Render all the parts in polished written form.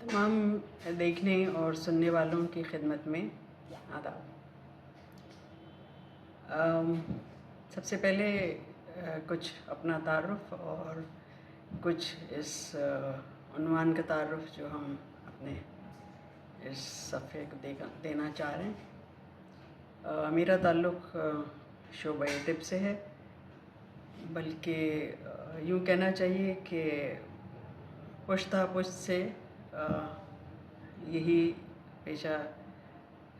तमाम देखने और सुनने वालों की खिदमत में आदाब। सबसे पहले कुछ अपना तारुफ़ और कुछ इस उन्वान का तारुफ़ जो हम अपने इस सफ़े को देना चाह रहे हैं। मेरा ताल्लुक़ शोबे तिब से है, बल्कि यूँ कहना चाहिए कि पुश्ता पुश्त से यही पेशा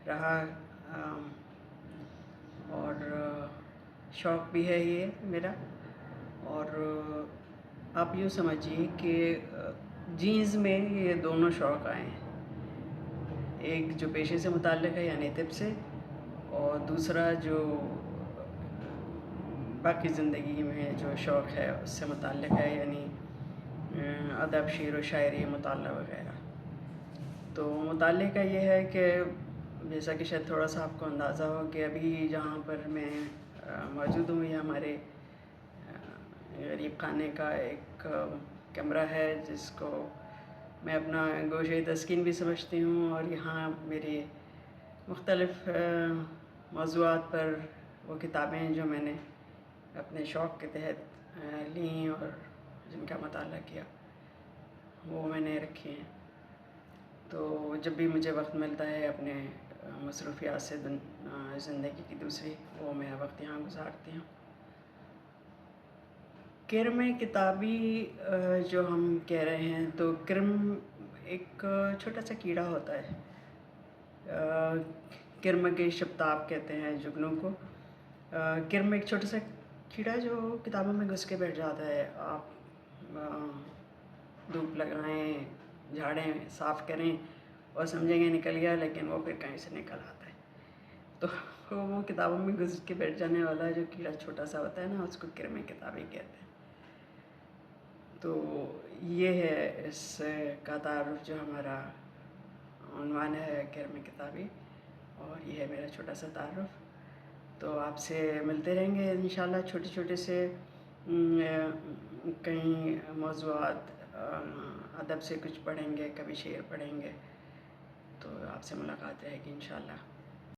रहा, और शौक़ भी है ये मेरा। और आप यूँ समझिए कि जीन्स में ये दोनों शौक़ आए हैं, एक जो पेशे से मुताल्लिक़ है यानी तिब से, और दूसरा जो बाकी ज़िंदगी में जो शौक़ है उससे मुताल्लिक़ है, यानी अदब, शेर व शायरी, मुताला वग़ैरह। तो मुताले का ये है कि जैसा कि शायद थोड़ा सा आपको अंदाज़ा हो कि अभी जहाँ पर मैं मौजूद हूँ, ये हमारे गरीब खाने का एक कमरा है जिसको मैं अपना गोशे तस्कीन भी समझती हूँ। और यहाँ मेरी मुख्तलिफ़ मौज़ूआत पर वो किताबें जो मैंने अपने शौक़ के तहत लीं और जिनका मुताला किया वो मैंने रखी हैं। तो जब भी मुझे वक्त मिलता है अपने मसरूफ़ियात से ज़िंदगी की दूसरी, वो मैं वक्त यहाँ गुज़ारती हूँ। किरम किताबी जो हम कह रहे हैं, तो किरम एक छोटा सा कीड़ा होता है। किरम के शब्ताब कहते हैं जुगनू को। किरम एक छोटा सा कीड़ा जो किताबों में घुस के बैठ जाता है। आप धूप लगाएं, झाड़ें, साफ़ करें और समझेंगे निकल गया, लेकिन वो फिर कहीं से निकल आता है। तो वो किताबों में घुस के बैठ जाने वाला जो कीड़ा छोटा सा होता है ना, उसको किरम किताबी कहते हैं। तो ये है इस का तारुफ़ जो हमारा उन्वान है, किरम किताबी, और ये है मेरा छोटा सा तारुफ़। तो आपसे मिलते रहेंगे इंशाल्लाह, छोटे छोटे से कई मौज़ूआत, अदब से कुछ पढ़ेंगे, कभी शेर पढ़ेंगे। तो आपसे मुलाकात रहेगी इंशाल्लाह।